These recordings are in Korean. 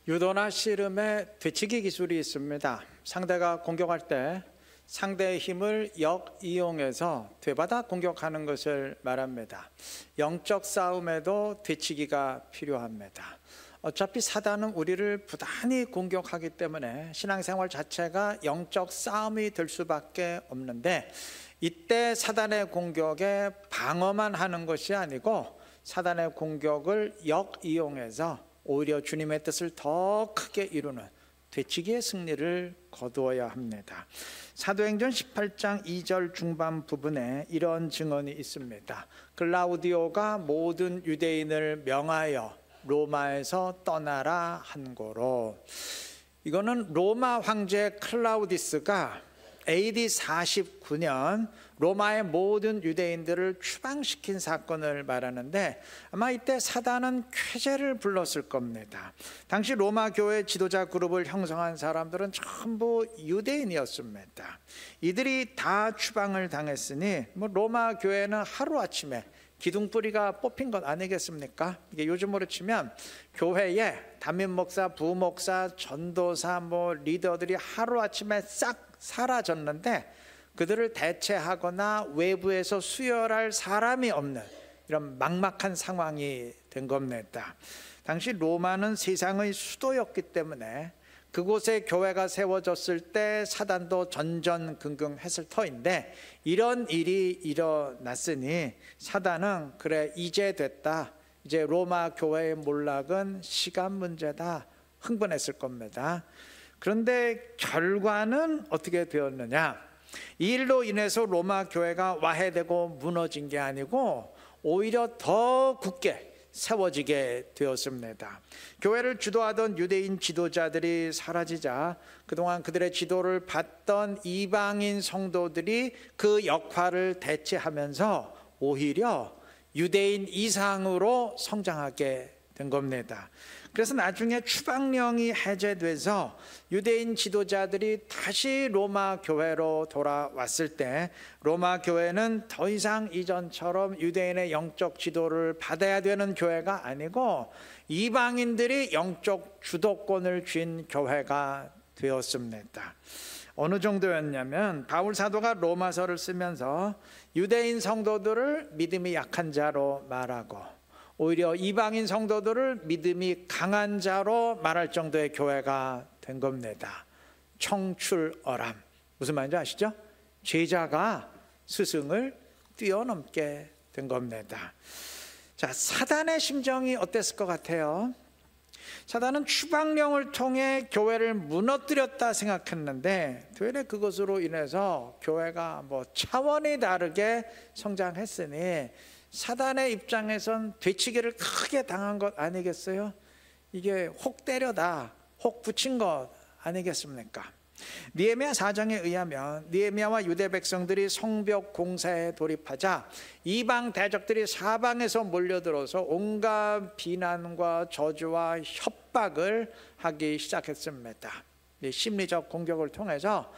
유도나 씨름에 되치기 기술이 있습니다. 상대가 공격할 때 상대의 힘을 역이용해서 되받아 공격하는 것을 말합니다. 영적 싸움에도 되치기가 필요합니다. 어차피 사단은 우리를 부단히 공격하기 때문에 신앙생활 자체가 영적 싸움이 될 수밖에 없는데, 이때 사단의 공격에 방어만 하는 것이 아니고 사단의 공격을 역이용해서 오히려 주님의 뜻을 더 크게 이루는 되치기의 승리를 거두어야 합니다. 사도행전 18장 2절 중반 부분에 이런 증언이 있습니다. 클라우디오가 모든 유대인을 명하여 로마에서 떠나라 한 거로, 이거는 로마 황제 클라우디스가 AD 49년 로마의 모든 유대인들을 추방시킨 사건을 말하는데, 아마 이때 사단은 쾌재를 불렀을 겁니다. 당시 로마 교회 지도자 그룹을 형성한 사람들은 전부 유대인이었습니다. 이들이 다 추방을 당했으니 로마 교회는 하루아침에 기둥뿌리가 뽑힌 것 아니겠습니까? 이게 요즘으로 치면 교회에 담임 목사, 부목사, 전도사, 리더들이 하루아침에 싹 사라졌는데, 그들을 대체하거나 외부에서 수혈할 사람이 없는 이런 막막한 상황이 된 겁니다. 당시 로마는 세상의 수도였기 때문에 그곳에 교회가 세워졌을 때 사단도 전전긍긍했을 터인데, 이런 일이 일어났으니 사단은 그래 이제 됐다, 이제 로마 교회의 몰락은 시간 문제다, 흥분했을 겁니다. 그런데 결과는 어떻게 되었느냐? 이 일로 인해서 로마 교회가 와해되고 무너진 게 아니고 오히려 더 굳게 세워지게 되었습니다. 교회를 주도하던 유대인 지도자들이 사라지자 그동안 그들의 지도를 받던 이방인 성도들이 그 역할을 대체하면서 오히려 유대인 이상으로 성장하게 된 겁니다. 그래서 나중에 추방령이 해제돼서 유대인 지도자들이 다시 로마 교회로 돌아왔을 때, 로마 교회는 더 이상 이전처럼 유대인의 영적 지도를 받아야 되는 교회가 아니고 이방인들이 영적 주도권을 쥔 교회가 되었습니다. 어느 정도였냐면, 바울 사도가 로마서를 쓰면서 유대인 성도들을 믿음이 약한 자로 말하고 오히려 이방인 성도들을 믿음이 강한 자로 말할 정도의 교회가 된 겁니다. 청출어람, 무슨 말인지 아시죠? 제자가 스승을 뛰어넘게 된 겁니다. 자, 사단의 심정이 어땠을 것 같아요? 사단은 추방령을 통해 교회를 무너뜨렸다 생각했는데, 되레 그것으로 인해서 교회가 차원이 다르게 성장했으니 사단의 입장에선 되치기를 크게 당한 것 아니겠어요? 이게 혹 때려다, 혹 붙인 것 아니겠습니까? 느헤미야 4장에 의하면 느헤미야와 유대 백성들이 성벽 공사에 돌입하자 이방 대적들이 사방에서 몰려들어서 온갖 비난과 저주와 협박을 하기 시작했습니다. 심리적 공격을 통해서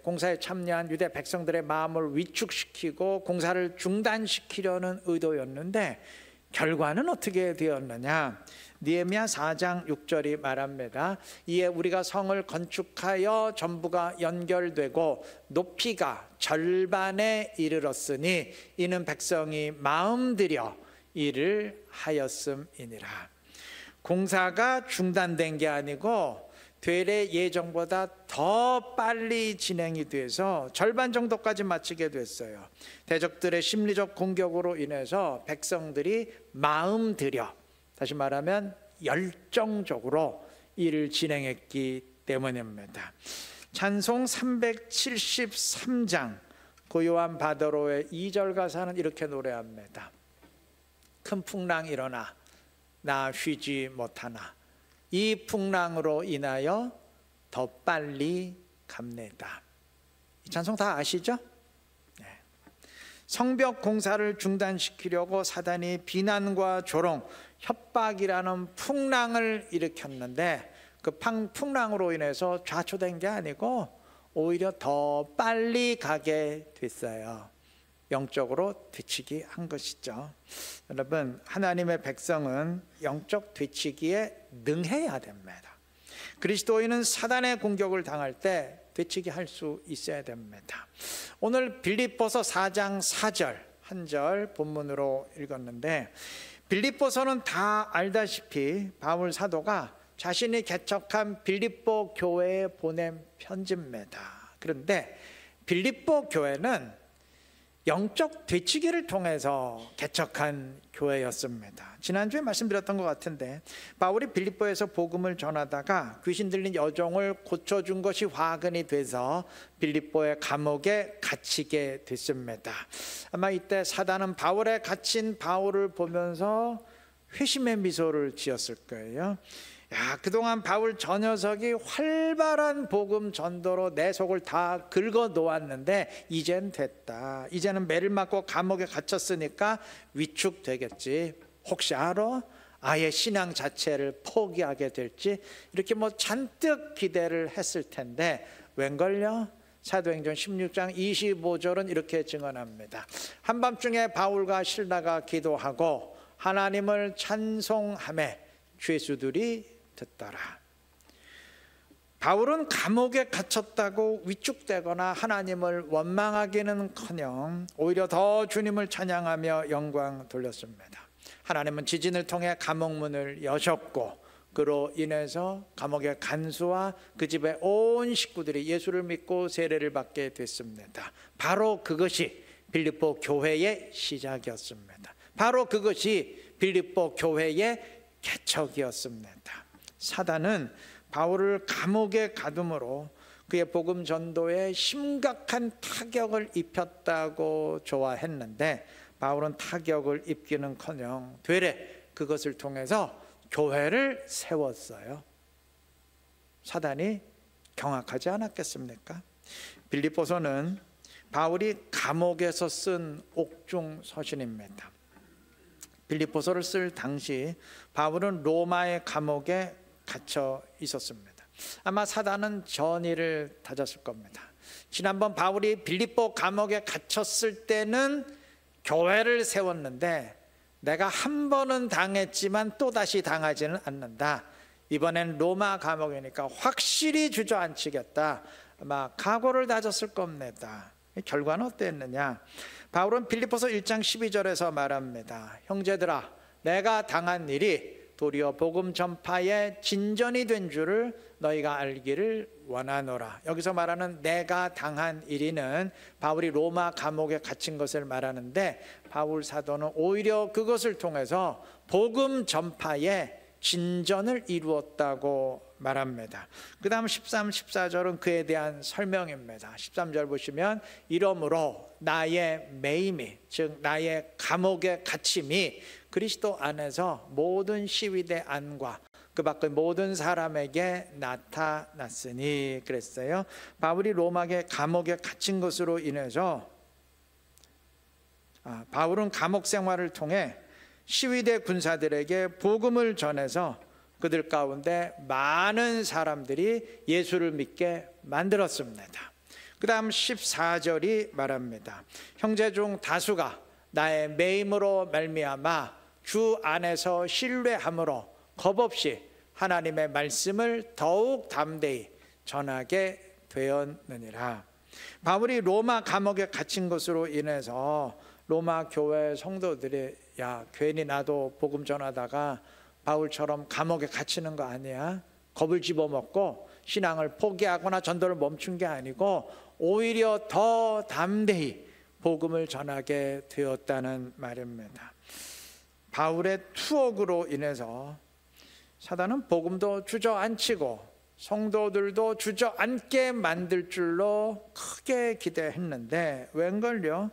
공사에 참여한 유대 백성들의 마음을 위축시키고 공사를 중단시키려는 의도였는데, 결과는 어떻게 되었느냐? 느헤미야 4장 6절이 말합니다. 이에 우리가 성을 건축하여 전부가 연결되고 높이가 절반에 이르렀으니 이는 백성이 마음들여 일을 하였음이니라. 공사가 중단된 게 아니고 되레 예정보다 더 빨리 진행이 돼서 절반 정도까지 마치게 됐어요. 대적들의 심리적 공격으로 인해서 백성들이 마음 들여, 다시 말하면 열정적으로 일을 진행했기 때문입니다. 찬송 373장 고요한 바다로의 2절 가사는 이렇게 노래합니다. 큰 풍랑 일어나 나 쉬지 못하나 이 풍랑으로 인하여 더 빨리 갑니다. 이 찬송 다 아시죠? 네. 성벽 공사를 중단시키려고 사단이 비난과 조롱, 협박이라는 풍랑을 일으켰는데, 그 풍랑으로 인해서 좌초된 게 아니고 오히려 더 빨리 가게 됐어요. 영적으로 되치기 한 것이죠. 여러분, 하나님의 백성은 영적 되치기에 능해야 됩니다. 그리스도인은 사단의 공격을 당할 때 되치게 할 수 있어야 됩니다. 오늘 빌립보서 4장 4절 한 절 본문으로 읽었는데, 빌립보서는 다 알다시피 바울 사도가 자신이 개척한 빌립보 교회에 보낸 편지입니다. 그런데 빌립보 교회는 영적 되치기를 통해서 개척한 교회였습니다. 지난주에 말씀드렸던 것 같은데, 바울이 빌립보에서 복음을 전하다가 귀신 들린 여종을 고쳐준 것이 화근이 돼서 빌립보의 감옥에 갇히게 됐습니다. 아마 이때 사단은 바울에 갇힌 바울을 보면서 회심의 미소를 지었을 거예요. 야, 그동안 바울 저 녀석이 활발한 복음 전도로 내 속을 다 긁어 놓았는데 이젠 됐다. 이제는 매를 맞고 감옥에 갇혔으니까 위축되겠지. 혹시 알아? 아예 신앙 자체를 포기하게 될지, 이렇게 뭐 잔뜩 기대를 했을 텐데 웬걸요? 사도행전 16장 25절은 이렇게 증언합니다. 한밤중에 바울과 실라가 기도하고 하나님을 찬송하며 죄수들이 듣더라. 바울은 감옥에 갇혔다고 위축되거나 하나님을 원망하기는커녕 오히려 더 주님을 찬양하며 영광 돌렸습니다. 하나님은 지진을 통해 감옥 문을 여셨고, 그로 인해서 감옥의 간수와 그 집의 온 식구들이 예수를 믿고 세례를 받게 됐습니다. 바로 그것이 빌립보 교회의 시작이었습니다. 바로 그것이 빌립보 교회의 개척이었습니다. 사단은 바울을 감옥에 가둠으로 그의 복음 전도에 심각한 타격을 입혔다고 좋아했는데, 바울은 타격을 입기는커녕 되레 그것을 통해서 교회를 세웠어요. 사단이 경악하지 않았겠습니까? 빌립보서는 바울이 감옥에서 쓴 옥중 서신입니다. 빌립보서를 쓸 당시 바울은 로마의 감옥에 갇혀 있었습니다. 아마 사단은 전의를 다졌을 겁니다. 지난번 바울이 빌립보 감옥에 갇혔을 때는 교회를 세웠는데 내가 한 번은 당했지만 또다시 당하지는 않는다. 이번엔 로마 감옥이니까 확실히 주저앉히겠다. 아마 각오를 다졌을 겁니다. 결과는 어땠느냐? 바울은 빌립보서 1장 12절에서 말합니다. 형제들아, 내가 당한 일이 도리어 복음 전파의 진전이 된 줄을 너희가 알기를 원하노라. 여기서 말하는 내가 당한 일이는 바울이 로마 감옥에 갇힌 것을 말하는데, 바울 사도는 오히려 그것을 통해서 복음 전파의 진전을 이루었다고 말합니다. 그 다음 13, 14절은 그에 대한 설명입니다. 13절 보시면, 이러므로 나의 매임이, 즉 나의 감옥에 갇힘이 그리스도 안에서 모든 시위대 안과 그 밖의 모든 사람에게 나타났으니 그랬어요. 바울이 로마의 감옥에 갇힌 것으로 인해서 바울은 감옥 생활을 통해 시위대 군사들에게 복음을 전해서 그들 가운데 많은 사람들이 예수를 믿게 만들었습니다. 그 다음 14절이 말합니다. 형제 중 다수가 나의 매임으로 말미암아 주 안에서 신뢰함으로 겁없이 하나님의 말씀을 더욱 담대히 전하게 되었느니라. 바울이 로마 감옥에 갇힌 것으로 인해서 로마 교회 성도들이, 야, 괜히 나도 복음 전하다가 바울처럼 감옥에 갇히는 거 아니야? 겁을 집어먹고 신앙을 포기하거나 전도를 멈춘 게 아니고 오히려 더 담대히 복음을 전하게 되었다는 말입니다. 바울의 투옥으로 인해서 사단은 복음도 주저앉히고 성도들도 주저앉게 만들 줄로 크게 기대했는데 웬걸요?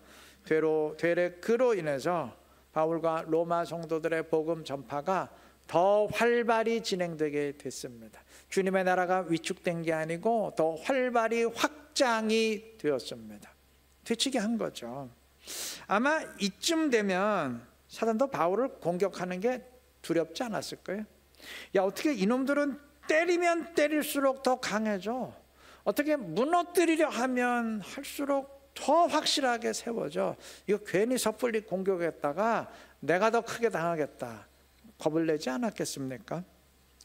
되레 그로 인해서 바울과 로마 성도들의 복음 전파가 더 활발히 진행되게 됐습니다. 주님의 나라가 위축된 게 아니고 더 활발히 확장이 되었습니다. 되치게 한 거죠. 아마 이쯤 되면 사단도 바울을 공격하는 게 두렵지 않았을 거예요. 야, 어떻게 이놈들은 때리면 때릴수록 더 강해져. 어떻게 무너뜨리려 하면 할수록 더 확실하게 세워져. 이거 괜히 섣불리 공격했다가 내가 더 크게 당하겠다. 겁을 내지 않았겠습니까?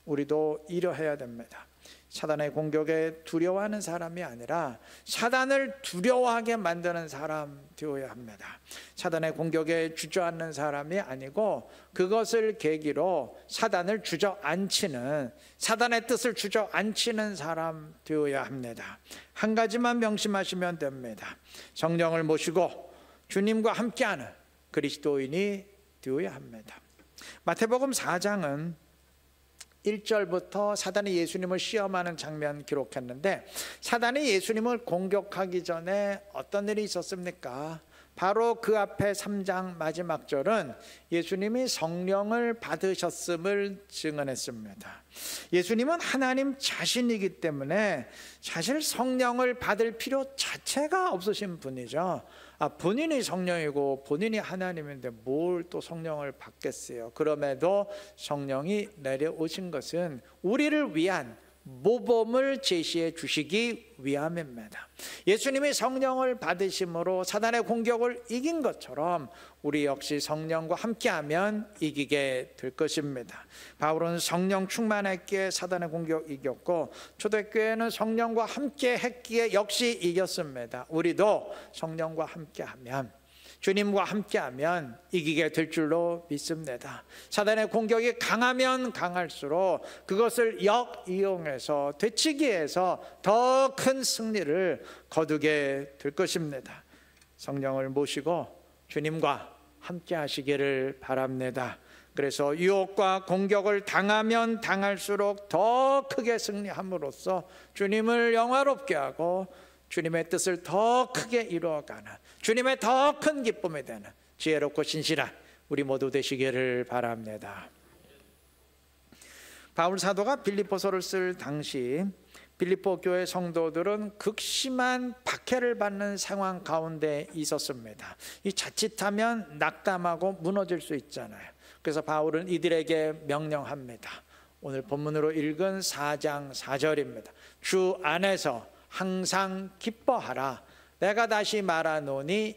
우리도 이러해야 됩니다. 사단의 공격에 두려워하는 사람이 아니라 사단을 두려워하게 만드는 사람 되어야 합니다. 사단의 공격에 주저앉는 사람이 아니고 그것을 계기로 사단을 주저앉히는, 사단의 뜻을 주저앉히는 사람 되어야 합니다. 한 가지만 명심하시면 됩니다. 성령을 모시고 주님과 함께하는 그리스도인이 되어야 합니다. 마태복음 4장은 1절부터 사단이 예수님을 시험하는 장면 기록했는데, 사단이 예수님을 공격하기 전에 어떤 일이 있었습니까? 바로 그 앞에 3장 마지막 절은 예수님이 성령을 받으셨음을 증언했습니다. 예수님은 하나님 자신이기 때문에 사실 성령을 받을 필요 자체가 없으신 분이죠. 본인이 성령이고 본인이 하나님인데 뭘 또 성령을 받겠어요. 그럼에도 성령이 내려오신 것은 우리를 위한 모범을 제시해 주시기 위함입니다. 예수님이 성령을 받으심으로 사단의 공격을 이긴 것처럼 우리 역시 성령과 함께하면 이기게 될 것입니다. 바울은 성령 충만했기에 사단의 공격 이겼고, 초대교회는 성령과 함께 했기에 역시 이겼습니다. 우리도 성령과 함께하면, 주님과 함께하면 이기게 될 줄로 믿습니다. 사단의 공격이 강하면 강할수록 그것을 역이용해서 되치기해서 더 큰 승리를 거두게 될 것입니다. 성령을 모시고 주님과 함께 하시기를 바랍니다. 그래서 유혹과 공격을 당하면 당할수록 더 크게 승리함으로써 주님을 영화롭게 하고 주님의 뜻을 더 크게 이루어가는, 주님의 더 큰 기쁨이 되는 지혜롭고 신실한 우리 모두 되시기를 바랍니다. 바울 사도가 빌립보서를 쓸 당시 빌립보 교회 성도들은 극심한 박해를 받는 상황 가운데 있었습니다. 이 자칫하면 낙담하고 무너질 수 있잖아요. 그래서 바울은 이들에게 명령합니다. 오늘 본문으로 읽은 4장 4절입니다. 주 안에서 항상 기뻐하라. 내가 다시 말하노니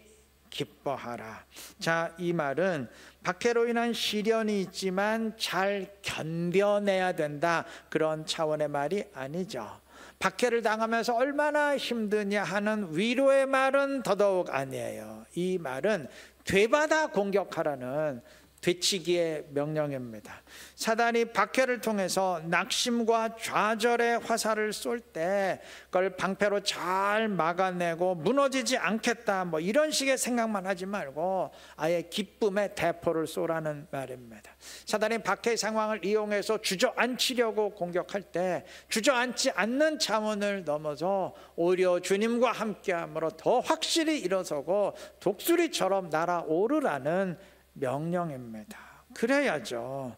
기뻐하라. 자, 이 말은 박해로 인한 시련이 있지만 잘 견뎌내야 된다, 그런 차원의 말이 아니죠. 박해를 당하면서 얼마나 힘드냐 하는 위로의 말은 더더욱 아니에요. 이 말은 되받아 공격하라는 되치기의 명령입니다. 사단이 박해를 통해서 낙심과 좌절의 화살을 쏠 때 그걸 방패로 잘 막아내고 무너지지 않겠다, 이런 식의 생각만 하지 말고 아예 기쁨의 대포를 쏘라는 말입니다. 사단이 박해 상황을 이용해서 주저앉히려고 공격할 때 주저앉지 않는 차원을 넘어서 오히려 주님과 함께함으로 더 확실히 일어서고 독수리처럼 날아오르라는 명령입니다. 그래야죠.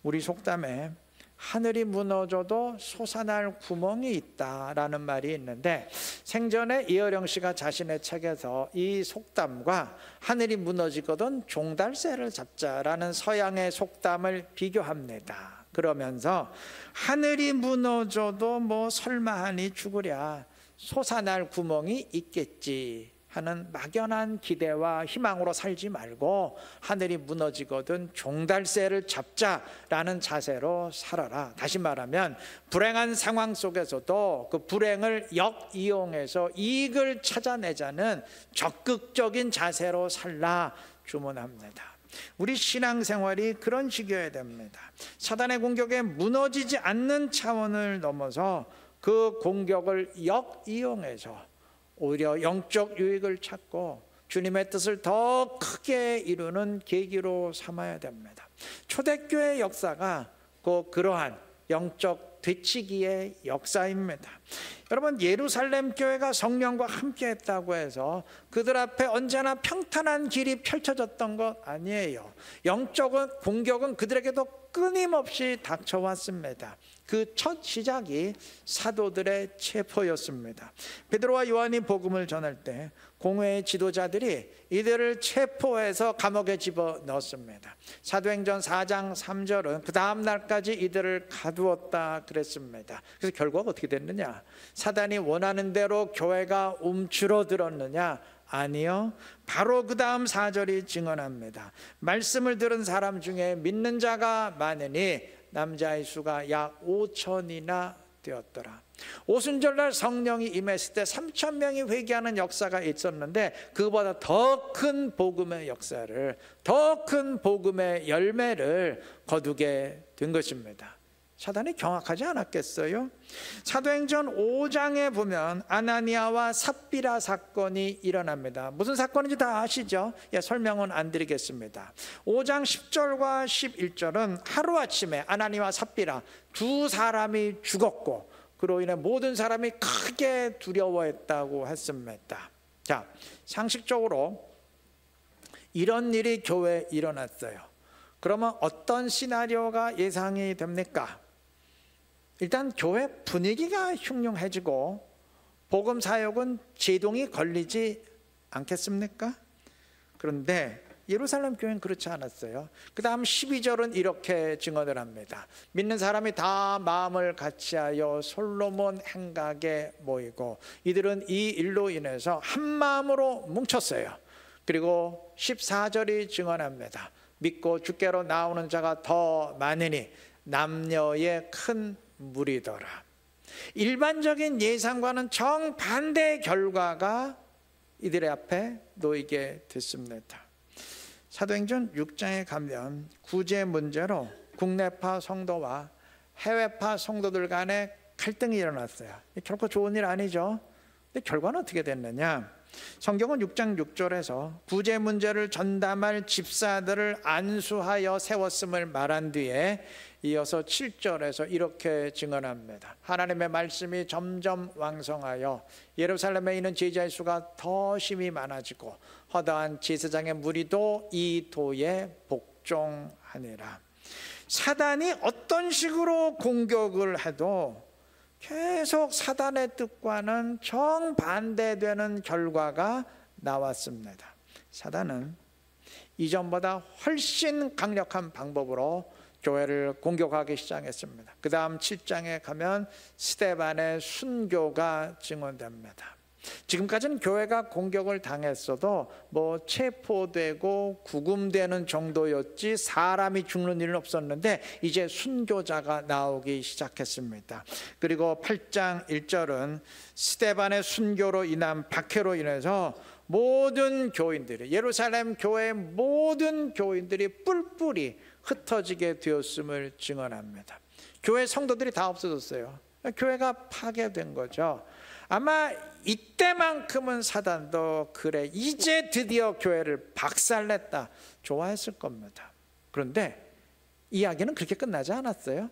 우리 속담에 하늘이 무너져도 솟아날 구멍이 있다라는 말이 있는데, 생전에 이어령 씨가 자신의 책에서 이 속담과 하늘이 무너지거든 종달새를 잡자라는 서양의 속담을 비교합니다. 그러면서 하늘이 무너져도 설마하니 죽으랴, 솟아날 구멍이 있겠지 하는 막연한 기대와 희망으로 살지 말고 하늘이 무너지거든 종달새를 잡자라는 자세로 살아라. 다시 말하면 불행한 상황 속에서도 그 불행을 역이용해서 이익을 찾아내자는 적극적인 자세로 살라 주문합니다. 우리 신앙생활이 그런 식이어야 됩니다. 사단의 공격에 무너지지 않는 차원을 넘어서 그 공격을 역이용해서 오히려 영적 유익을 찾고 주님의 뜻을 더 크게 이루는 계기로 삼아야 됩니다. 초대교회 역사가 꼭 그러한 영적 되치기의 역사입니다. 여러분, 예루살렘 교회가 성령과 함께 했다고 해서 그들 앞에 언제나 평탄한 길이 펼쳐졌던 것 아니에요. 영적 공격은 그들에게도 끊임없이 닥쳐왔습니다. 그 첫 시작이 사도들의 체포였습니다. 베드로와 요한이 복음을 전할 때 공회의 지도자들이 이들을 체포해서 감옥에 집어넣었습니다. 사도행전 4장 3절은 그 다음 날까지 이들을 가두었다 그랬습니다. 그래서 결과가 어떻게 됐느냐? 사단이 원하는 대로 교회가 움츠러들었느냐? 아니요. 바로 그 다음 4절이 증언합니다. 말씀을 들은 사람 중에 믿는 자가 많으니 남자의 수가 약 5천이나 되었더라. 오순절날 성령이 임했을 때 3천 명이 회개하는 역사가 있었는데 그보다 더 큰 복음의 역사를, 더 큰 복음의 열매를 거두게 된 것입니다. 사단이 경악하지 않았겠어요? 사도행전 5장에 보면 아나니아와 삽비라 사건이 일어납니다. 무슨 사건인지 다 아시죠? 설명은 안 드리겠습니다. 5장 10절과 11절은 하루아침에 아나니아와 삽비라 두 사람이 죽었고 그로 인해 모든 사람이 크게 두려워했다고 했습니다. 자, 상식적으로 이런 일이 교회에 일어났어요. 그러면 어떤 시나리오가 예상이 됩니까? 일단 교회 분위기가 흉흉해지고 복음 사역은 제동이 걸리지 않겠습니까? 그런데 예루살렘 교회는 그렇지 않았어요. 그 다음 12절은 이렇게 증언을 합니다. 믿는 사람이 다 마음을 같이하여 솔로몬 행각에 모이고 이들은 이 일로 인해서 한 마음으로 뭉쳤어요. 그리고 14절이 증언합니다. 믿고 주께로 나오는 자가 더 많으니 남녀의 큰 무리더라. 일반적인 예상과는 정반대의 결과가 이들의 앞에 놓이게 됐습니다. 사도행전 6장에 가면 구제 문제로 국내파 성도와 해외파 성도들 간에 갈등이 일어났어요. 결코 좋은 일 아니죠. 근데 결과는 어떻게 됐느냐? 성경은 6장 6절에서 구제 문제를 전담할 집사들을 안수하여 세웠음을 말한 뒤에 이어서 7절에서 이렇게 증언합니다. 하나님의 말씀이 점점 왕성하여 예루살렘에 있는 제자의 수가 더 심히 많아지고 허다한 제사장의 무리도 이 도에 복종하니라. 사단이 어떤 식으로 공격을 해도 계속 사단의 뜻과는 정반대되는 결과가 나왔습니다. 사단은 이전보다 훨씬 강력한 방법으로 교회를 공격하기 시작했습니다. 그 다음 7장에 가면 스데반의 순교가 증언됩니다. 지금까지는 교회가 공격을 당했어도 체포되고 구금되는 정도였지 사람이 죽는 일은 없었는데 이제 순교자가 나오기 시작했습니다. 그리고 8장 1절은 스데반의 순교로 인한 박해로 인해서 모든 교인들이, 예루살렘 교회의 모든 교인들이 뿔뿔이 흩어지게 되었음을 증언합니다. 교회 성도들이 다 없어졌어요. 교회가 파괴된 거죠. 아마 이때만큼은 사단도 그래 이제 드디어 교회를 박살냈다 좋아했을 겁니다. 그런데 이야기는 그렇게 끝나지 않았어요.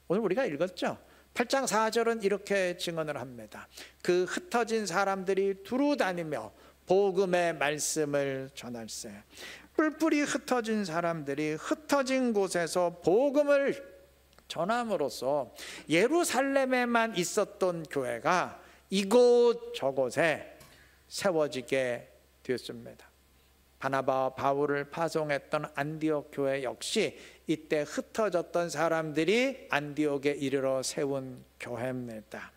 오늘 우리가 읽었죠. 8장 4절은 이렇게 증언을 합니다. 그 흩어진 사람들이 두루 다니며 복음의 말씀을 전할세. 뿔뿔이 흩어진 사람들이 흩어진 곳에서 복음을 전함으로써 예루살렘에만 있었던 교회가 이곳 저곳에 세워지게 되었습니다. 바나바와 바울을 파송했던 안디옥 교회 역시 이때 흩어졌던 사람들이 안디옥에 이르러 세운 교회입니다.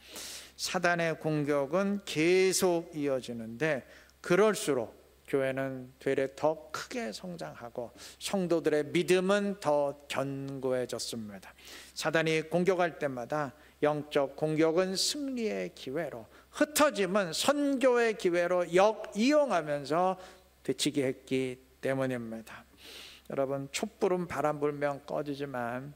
사단의 공격은 계속 이어지는데 그럴수록 교회는 되레 더 크게 성장하고 성도들의 믿음은 더 견고해졌습니다. 사단이 공격할 때마다 영적 공격은 승리의 기회로, 흩어짐은 선교의 기회로 역이용하면서 되치게 했기 때문입니다. 여러분, 촛불은 바람 불면 꺼지지만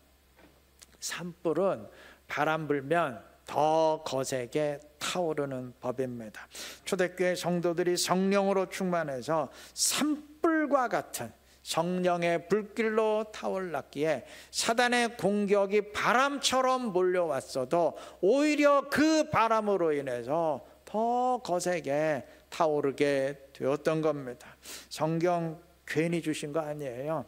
산불은 바람 불면 더 거세게 타오르는 법입니다. 초대교회 성도들이 성령으로 충만해서 산불과 같은 성령의 불길로 타올랐기에 사단의 공격이 바람처럼 몰려왔어도 오히려 그 바람으로 인해서 더 거세게 타오르게 되었던 겁니다. 성경 괜히 주신 거 아니에요.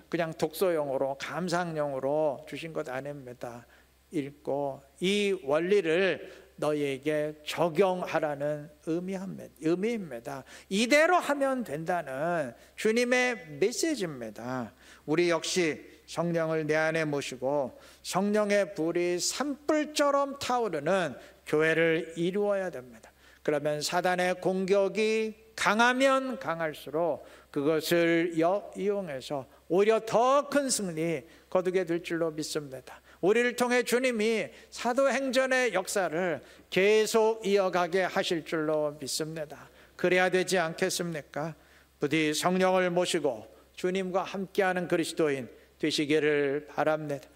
그냥 독서용으로 감상용으로 주신 것 아닙니다. 읽고 이 원리를 너희에게 적용하라는 의미입니다. 이대로 하면 된다는 주님의 메시지입니다. 우리 역시 성령을 내 안에 모시고 성령의 불이 산불처럼 타오르는 교회를 이루어야 됩니다. 그러면 사단의 공격이 강하면 강할수록 그것을 이용해서 오히려 더 큰 승리, 거두게 될 줄로 믿습니다. 우리를 통해 주님이 사도행전의 역사를 계속 이어가게 하실 줄로 믿습니다. 그래야 되지 않겠습니까? 부디 성령을 모시고 주님과 함께하는 그리스도인 되시기를 바랍니다.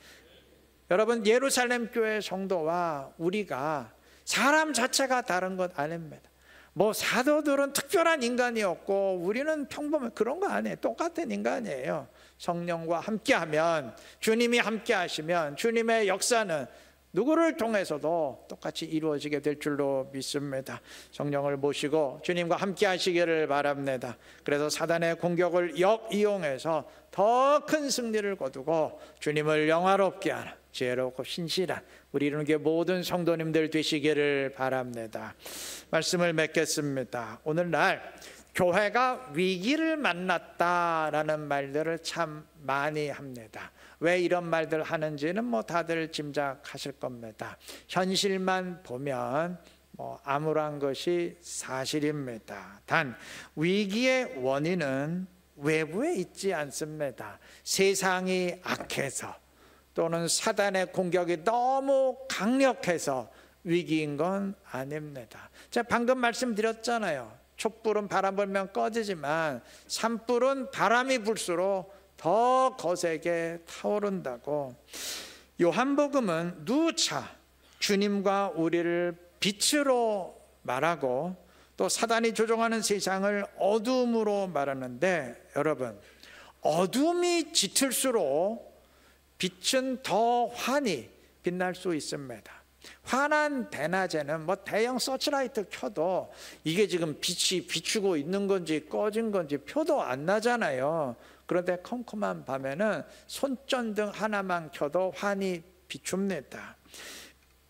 여러분, 예루살렘 교회 성도와 우리가 사람 자체가 다른 것 아닙니다. 뭐 사도들은 특별한 인간이었고 우리는 평범한 그런 거 아니에요. 똑같은 인간이에요. 성령과 함께하면, 주님이 함께하시면 주님의 역사는 누구를 통해서도 똑같이 이루어지게 될 줄로 믿습니다. 성령을 모시고 주님과 함께 하시기를 바랍니다. 그래서 사단의 공격을 역이용해서 더 큰 승리를 거두고 주님을 영화롭게 하는 지혜롭고 신실한 우리 이룬교회 모든 성도님들 되시기를 바랍니다. 말씀을 맺겠습니다. 오늘날 교회가 위기를 만났다라는 말들을 참 많이 합니다. 왜 이런 말들 하는지는 뭐 다들 짐작하실 겁니다. 현실만 보면 암울한 것이 사실입니다. 단 위기의 원인은 외부에 있지 않습니다. 세상이 악해서 또는 사단의 공격이 너무 강력해서 위기인 건 아닙니다. 제가 방금 말씀드렸잖아요. 촛불은 바람 불면 꺼지지만 산불은 바람이 불수록 더 거세게 타오른다고. 요한복음은 누차 주님과 우리를 빛으로 말하고 또 사단이 조종하는 세상을 어둠으로 말하는데, 여러분, 어둠이 짙을수록 빛은 더 환히 빛날 수 있습니다. 환한 대낮에는 뭐 대형 서치라이트 켜도 이게 지금 빛이 비추고 있는 건지 꺼진 건지 표도 안 나잖아요. 그런데 컴컴한 밤에는 손전등 하나만 켜도 환히 비춥니다.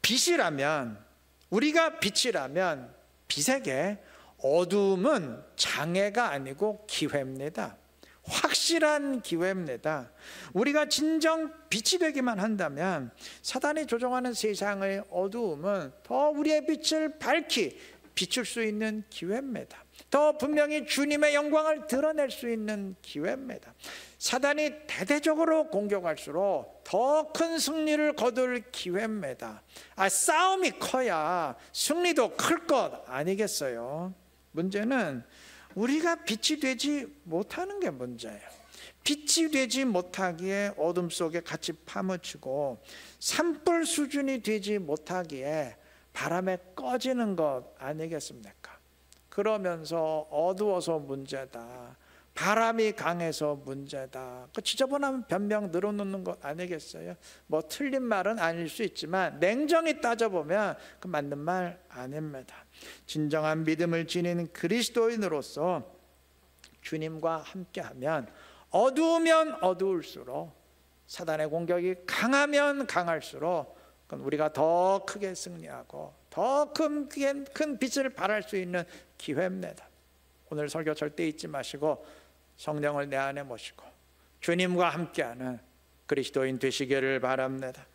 빛이라면, 우리가 빛이라면 빛에게 어둠은 장애가 아니고 기회입니다. 확실한 기회입니다. 우리가 진정 빛이 되기만 한다면 사단이 조종하는 세상의 어두움은 더 우리의 빛을 밝히 비출 수 있는 기회입니다. 더 분명히 주님의 영광을 드러낼 수 있는 기회입니다. 사단이 대대적으로 공격할수록 더 큰 승리를 거둘 기회입니다. 싸움이 커야 승리도 클 것 아니겠어요? 문제는 우리가 빛이 되지 못하는 게 문제예요. 빛이 되지 못하기에 어둠 속에 같이 파묻히고 산불 수준이 되지 못하기에 바람에 꺼지는 것 아니겠습니까? 그러면서 어두워서 문제다, 바람이 강해서 문제다, 그 지저분한 변명 늘어놓는 것 아니겠어요? 뭐 틀린 말은 아닐 수 있지만 냉정히 따져보면 그 맞는 말 아닙니다. 진정한 믿음을 지닌 그리스도인으로서 주님과 함께하면 어두우면 어두울수록, 사단의 공격이 강하면 강할수록 우리가 더 크게 승리하고 더 큰 빛을 발할 수 있는 기회입니다. 오늘 설교 절대 잊지 마시고 성령을 내 안에 모시고 주님과 함께하는 그리스도인 되시기를 바랍니다.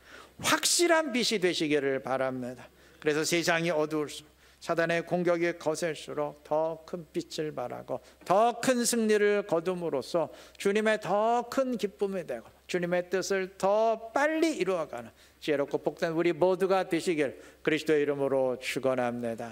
확실한 빛이 되시기를 바랍니다. 그래서 세상이 어두울수록, 사단의 공격이 거셀수록 더 큰 빛을 발하고 더 큰 승리를 거둠으로써 주님의 더 큰 기쁨이 되고 주님의 뜻을 더 빨리 이루어가는 지혜롭고 복된 우리 모두가 되시길 그리스도의 이름으로 축원합니다.